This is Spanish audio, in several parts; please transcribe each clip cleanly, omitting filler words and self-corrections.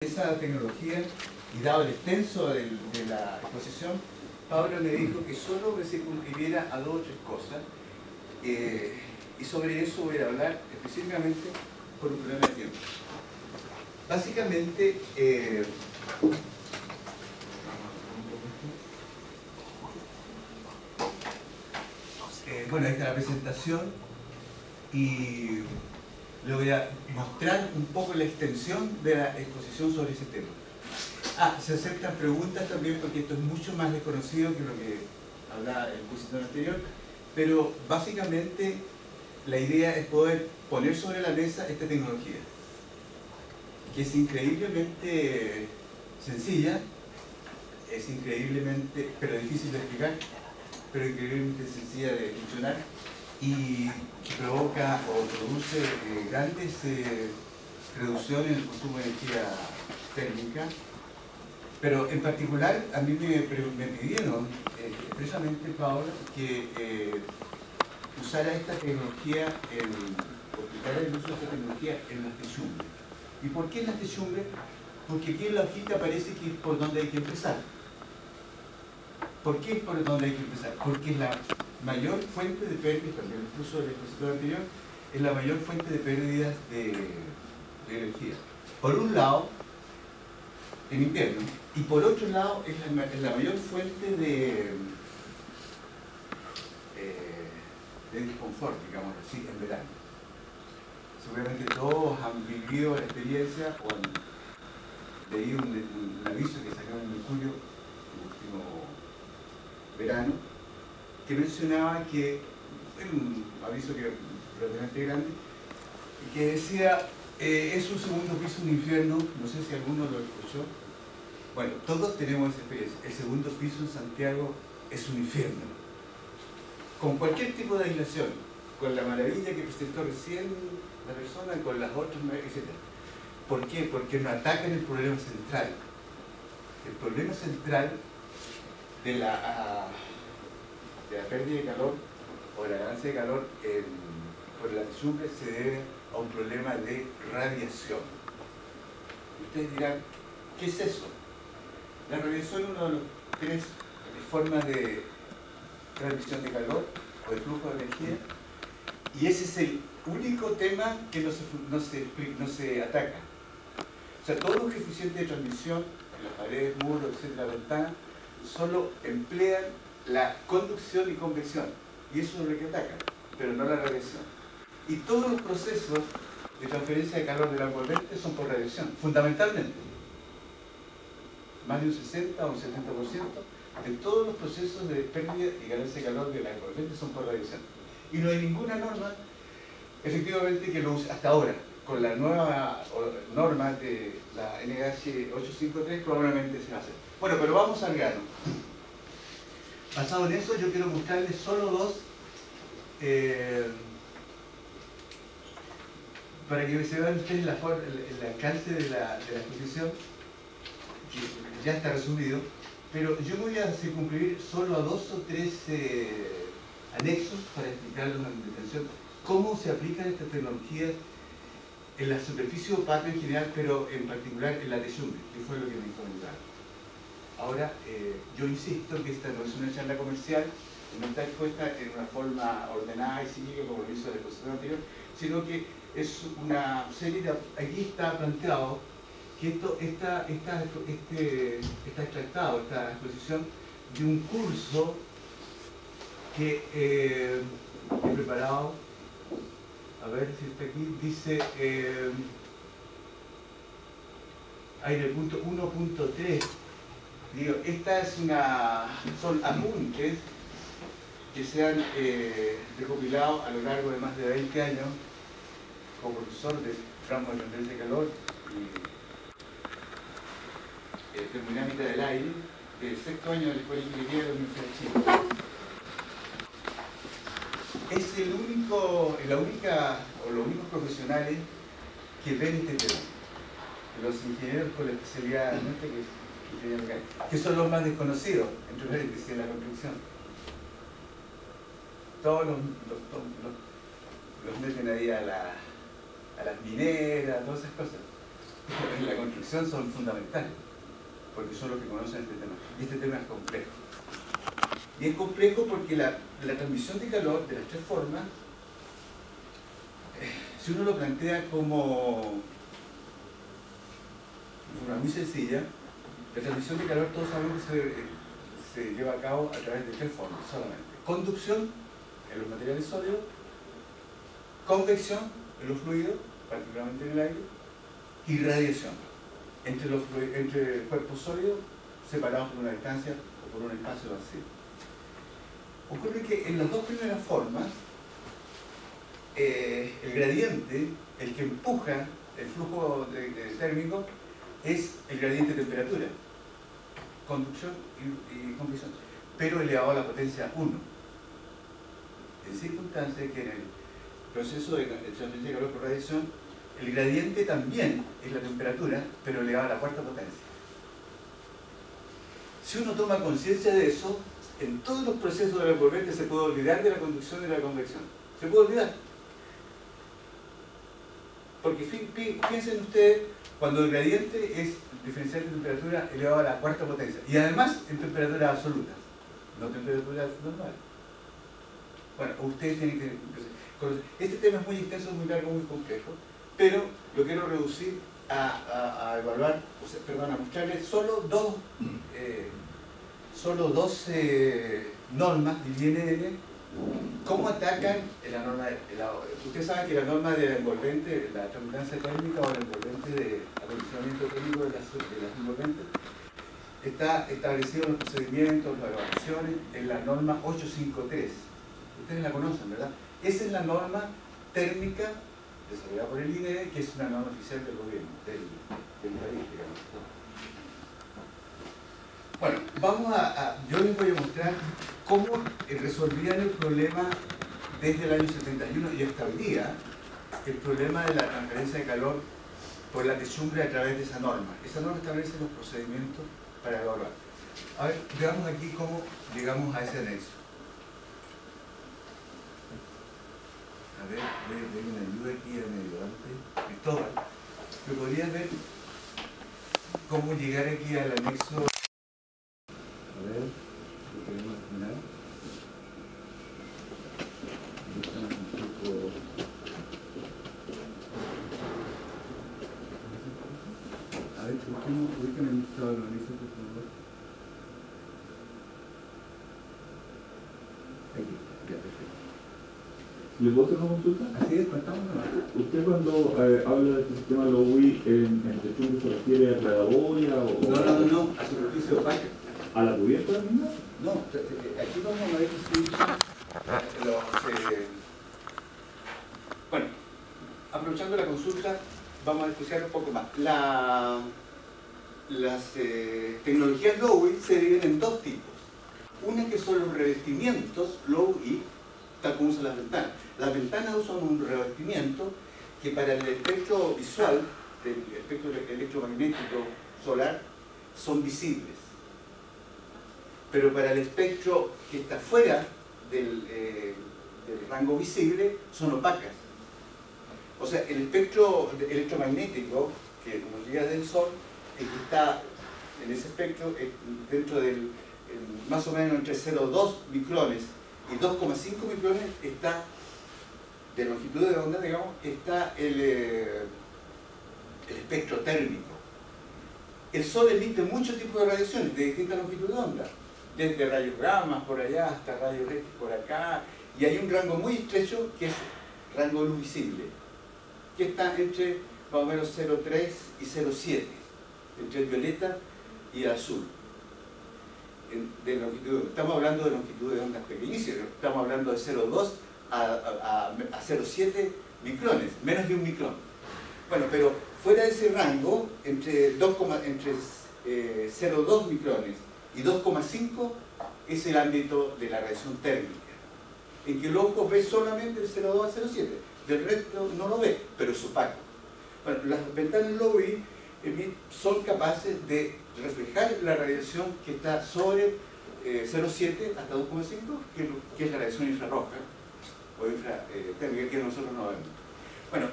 esa tecnología, y dado el extenso de la exposición, Pablo me dijo que solo me circunscribiera a 2 o 3 cosas, y sobre eso voy a hablar específicamente por un problema de tiempo. Básicamente, bueno, ahí está la presentación y le voy a mostrar un poco la extensión de la exposición sobre ese tema. Se aceptan preguntas también porque esto es mucho más desconocido que lo que hablaba el expositor anterior, pero básicamente la idea es poder poner sobre la mesa esta tecnología, que es increíblemente sencilla, es increíblemente, pero difícil de explicar, pero increíblemente sencilla de funcionar y que provoca o produce grandes reducciones en el consumo de energía térmica. Pero en particular a mí me pidieron expresamente, Paola, que usara esta tecnología, o explicara el uso de esta tecnología en las techumbres. ¿Y por qué en las techumbres? Porque aquí en la hojita parece que es por donde hay que empezar. ¿Por qué es por donde hay que empezar? Porque es la mayor fuente de pérdidas, también incluso el expositor anterior, es la mayor fuente de pérdidas de energía. Por un lado, en invierno, y por otro lado es la mayor fuente de desconfort, digamos así, en verano. Seguramente todos han vivido la experiencia o han leído un aviso que salió en Mercurio, el último verano, que mencionaba que, era un aviso que relativamente grande, que decía, es un segundo piso, un infierno, no sé si alguno lo escuchó. Bueno, todos tenemos esa experiencia. El segundo piso en Santiago es un infierno. Con cualquier tipo de aislación, con la maravilla que presentó recién la persona, con las otras, etc. ¿Por qué? Porque no atacan el problema central. El problema central de la pérdida de calor o de la ganancia de calor por la techumbre se debe a un problema de radiación. Ustedes dirán, ¿qué es eso? La radiación es una de las 3 formas de transmisión de calor o de flujo de energía, y ese es el único tema que no se ataca. O sea, todos los coeficientes de transmisión, las paredes, muros, etcétera, ventanas, solo emplean la conducción y convección, y eso es lo que ataca, pero no la radiación. Y todos los procesos de transferencia de calor de la envolvente son por radiación, fundamentalmente. Más de un 60 o un 70% de todos los procesos de pérdida y ganancia de calor de la envolvente son por radiación. Y no hay ninguna norma, efectivamente, que lo use hasta ahora. Con la nueva norma de la NH 853 probablemente se va a hacer. Bueno, pero vamos al grano. Basado en eso, yo quiero mostrarles solo 2 para que se vean ustedes el alcance de la exposición, que ya está resumido, pero yo voy a circunscribir solo a 2 o 3 anexos para explicarles en detención cómo se aplican estas tecnologías en la superficie opaca en general, pero en particular en la techumbre, que fue lo que me comentaron. Ahora, yo insisto que esta no es una charla comercial, no está expuesta en una forma ordenada y cívica como lo hizo el expositor anterior, sino que es una serie de... Aquí está planteado que está extractado, esta exposición, de un curso que he preparado, a ver si está aquí, dice, hay en el punto 1.3, digo, son apuntes que se han recopilado a lo largo de más de 20 años como profesor de ramo de tendencia de calor y termodinámica del aire, del 6º año de la Escuela de Ingeniería de la Universidad de Chile. Es los únicos profesionales que ven este tema. Los ingenieros con la especialidad nuestra, que son los más desconocidos, entre paréntesis, en la construcción. Todos los meten ahí a las mineras, todas esas cosas. en la construcción son fundamentales, porque son los que conocen este tema. Y este tema es complejo. Y es complejo porque la transmisión de calor de las tres formas, si uno lo plantea como una muy sencilla, la transmisión de calor todos sabemos que se lleva a cabo a través de tres formas solamente. Conducción en los materiales sólidos, convección en los fluidos, particularmente en el aire, y radiación entre cuerpos sólidos separados por una distancia o por un espacio vacío. Ocurre que en las dos primeras formas, el gradiente, el que empuja el flujo térmico, es el gradiente de temperatura, conducción y convección, pero elevado a la potencia 1. En circunstancias que en el proceso de transferencia de calor por radiación, el gradiente también es la temperatura, pero elevado a la cuarta potencia. Si uno toma conciencia de eso, en todos los procesos de la envolvente se puede olvidar de la conducción y de la convección. Se puede olvidar. Porque piensen ustedes, cuando el gradiente es diferencial de temperatura elevado a la cuarta potencia, y además en temperaturas absolutas, no temperaturas normales. Bueno, ustedes tienen que conocer. Este tema es muy extenso, muy largo, muy complejo, pero lo quiero reducir a evaluar, a mostrarles solo dos normas del INN, cómo atacan la norma. Ustedes saben que la norma de la envolvente, la transmutancia térmica o el envolvente de acondicionamiento térmico de las envolventes, está establecido en los procedimientos, las evaluaciones, en la norma 853. Ustedes la conocen, ¿verdad? Esa es la norma térmica desarrollada por el INE, que es una norma oficial del gobierno, del país, digamos. Bueno, yo les voy a mostrar cómo resolvían el problema desde el año 71 y hasta hoy día, el problema de la transferencia de calor por la techumbre a través de esa norma. Esa norma establece los procedimientos para evaluar. A ver, veamos aquí cómo llegamos a ese anexo. A ver, voy a pedir una ayuda aquí al ayudante Cristóbal. ¿Me podrías ver cómo llegar aquí al anexo? A ver, lo tenemos al final. Estamos un poco... A ver, ubícame en Cristóbal, lo anexo, por favor. Aquí, ya, perfecto. ¿Le puedo hacer una consulta? Así es, contamos nomás. ¿Usted cuando habla de este sistema LOWI en techumbre se refiere a claraboya o...? No, a superficie opaca. ¿A la cubierta misma? No, aquí vamos a ver si bueno, aprovechando la consulta, vamos a discutir un poco más. Las tecnologías LOWI se dividen en dos tipos. Una que son los revestimientos LOWI, tal como usan las ventanas. Las ventanas usan un revestimiento que para el espectro visual, el espectro electromagnético solar, son visibles. Pero para el espectro que está fuera del rango visible, son opacas. O sea, el espectro electromagnético que nos llega del Sol, el que está en ese espectro, dentro del más o menos entre 0,2 micrones y 2,5 micrones, está de longitud de onda, digamos, está el espectro térmico. El Sol emite muchos tipos de radiaciones de distintas longitudes de onda, desde rayos gamma por allá hasta rayos X por acá, y hay un rango muy estrecho que es rango luz visible, que está entre más o menos 0,3 y 0,7, entre el violeta y el azul. De longitud, estamos hablando de longitud de ondas pequeñísimas, estamos hablando de 0,2 a 0,7 micrones, menos de un micrón. Bueno, pero fuera de ese rango, entre 0,2 micrones y 2,5 es el ámbito de la radiación térmica, en que el ojo ve solamente el 0,2 a 0,7, del resto no lo ve, pero es opaco. Bueno, las ventanas LOWI son capaces de reflejar la radiación que está sobre 0,7 hasta 2,5, que es la radiación infrarroja o infratérmica, que nosotros no vemos. Bueno,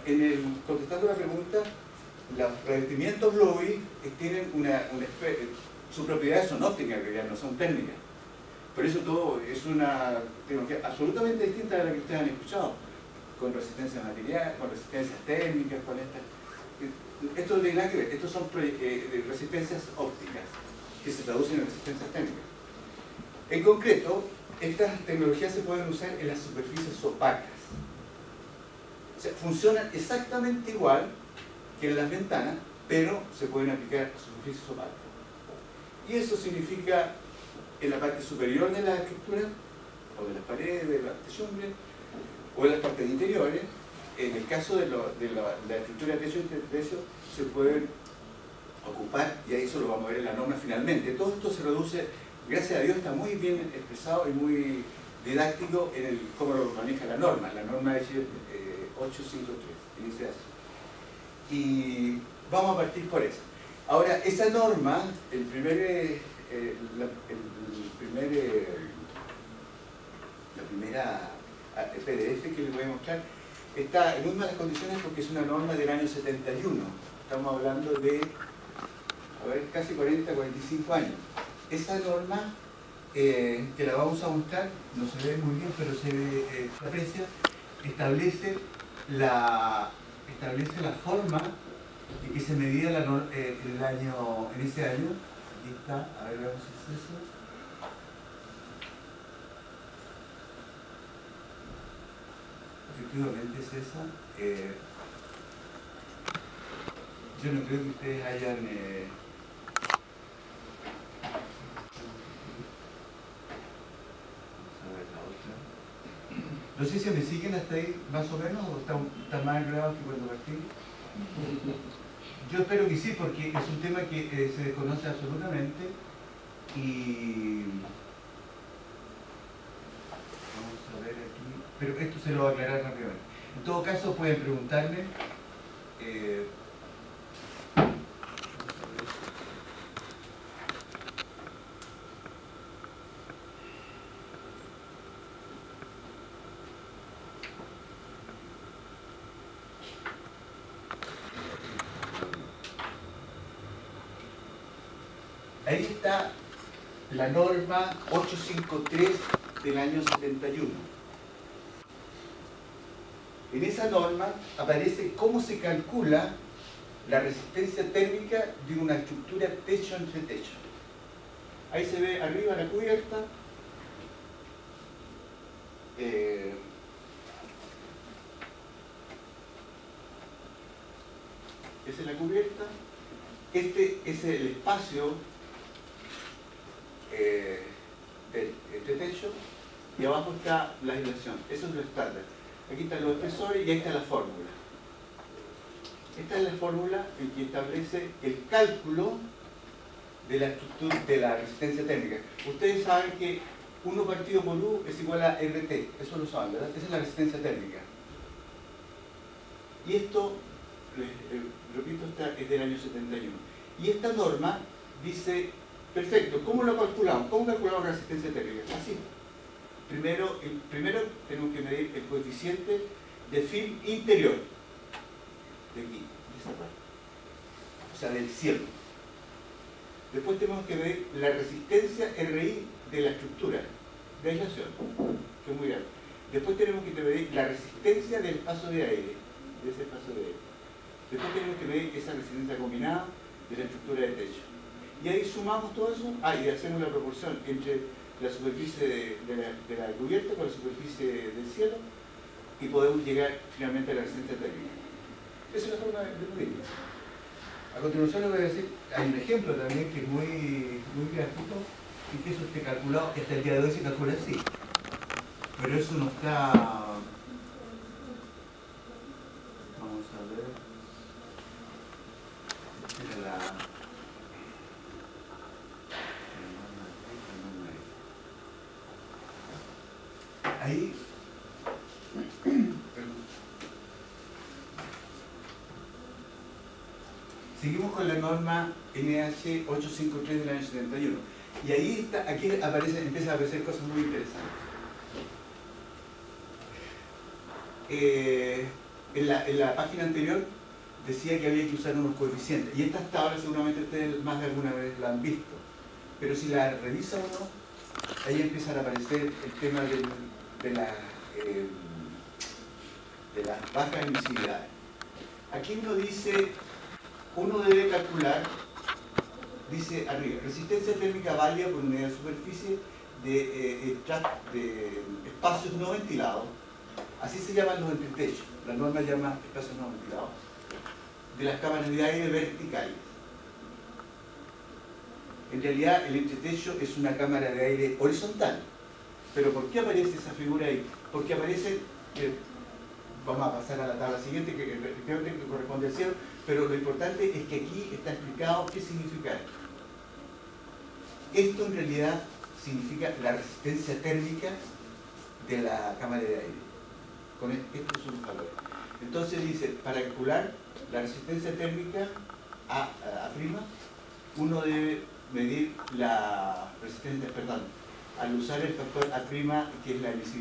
contestando la pregunta, los revestimientos Lowy tienen sus propiedades son ópticas, que ya no son técnicas. Por eso todo es una tecnología absolutamente distinta a la que ustedes han escuchado, con resistencia material, con resistencias térmicas, con estas. Esto no tiene nada que ver, estos son resistencias ópticas que se traducen en resistencias térmicas. En concreto, estas tecnologías se pueden usar en las superficies opacas. O sea, funcionan exactamente igual que en las ventanas, pero se pueden aplicar a superficies opacas. Y eso significa en la parte superior de la estructura, o de las paredes, de las techumbres, o en las partes interiores. En el caso de la estructura de techo y techo, se pueden ocupar, y ahí eso lo vamos a ver en la norma finalmente. Todo esto se reduce, gracias a Dios, está muy bien expresado y muy didáctico en el cómo lo maneja la norma es 853, inicia así. Y vamos a partir por eso. Ahora, esa norma, la primera PDF que les voy a mostrar, está en muy malas condiciones porque es una norma del año 71. Estamos hablando de, casi 40, 45 años. Esa norma, que la vamos a mostrar, no se ve muy bien, pero se aprecia, establece la forma en que se medía en ese año. Aquí está, a ver, veamos si es eso. Efectivamente es esa. Yo no creo que ustedes hayan... No sé si me siguen hasta ahí, más o menos, o está más grabado que cuando partí. Yo espero que sí, porque es un tema que se desconoce absolutamente y... Vamos a ver aquí, pero esto se lo voy a aclarar rápidamente. En todo caso, pueden preguntarme. Ahí está la norma 853 del año 71. En esa norma aparece cómo se calcula la resistencia térmica de una estructura techo entre techo. Ahí se ve arriba la cubierta. Esa es la cubierta. Este es el espacio del techo, y abajo está la aislación. Eso es lo estándar. Aquí están los espesores y ahí está la fórmula. Esta es la fórmula en que establece el cálculo de la estructura de la resistencia térmica. Ustedes saben que 1 partido por U es igual a RT, eso lo saben, ¿verdad? Esa es la resistencia térmica. Y esto, repito, es del año 71. Y esta norma dice, perfecto, ¿cómo lo calculamos? ¿Cómo calculamos la resistencia térmica? Así. Primero tenemos que medir el coeficiente de film interior. De aquí, de esa parte. O sea, del cielo. Después tenemos que medir la resistencia RI de la estructura de aislación, que es muy grande. Después tenemos que medir la resistencia del paso de aire, de ese paso de aire. Después tenemos que medir esa resistencia combinada de la estructura de techo. Y ahí sumamos todo eso, y hacemos la proporción entre la superficie de la cubierta con la superficie del cielo, y podemos llegar finalmente a la resistencia térmica. Esa es la forma de medirlo. A continuación les voy a decir, hay un ejemplo también que es muy gráfico, y que eso esté calculado, hasta el día de hoy se calcula así. Pero eso no está... Vamos a ver... Ahí... Seguimos con la norma NH 853 del año 71. Y ahí está, aquí empiezan a aparecer cosas muy interesantes. En la página anterior decía que había que usar unos coeficientes. Y estas tablas seguramente ustedes más de alguna vez la han visto. Pero si la revisa uno, ahí empiezan a aparecer el tema de las bajas emisividades. Aquí uno dice, uno debe calcular, dice arriba, resistencia térmica válida por unidad de superficie de espacios no ventilados. Así se llaman los entretechos. La norma llama espacios no ventilados. De las cámaras de aire verticales. En realidad el entretecho es una cámara de aire horizontal. Pero ¿por qué aparece esa figura ahí? Porque aparece, vamos a pasar a la tabla siguiente que efectivamente corresponde al cielo, pero lo importante es que aquí está explicado qué significa esto. Esto en realidad significa la resistencia térmica de la cámara de aire. Con estos son los valores. Entonces dice, para calcular la resistencia térmica A', uno debe medir la resistencia, perdón, al usar el factor A', que es la emisividad.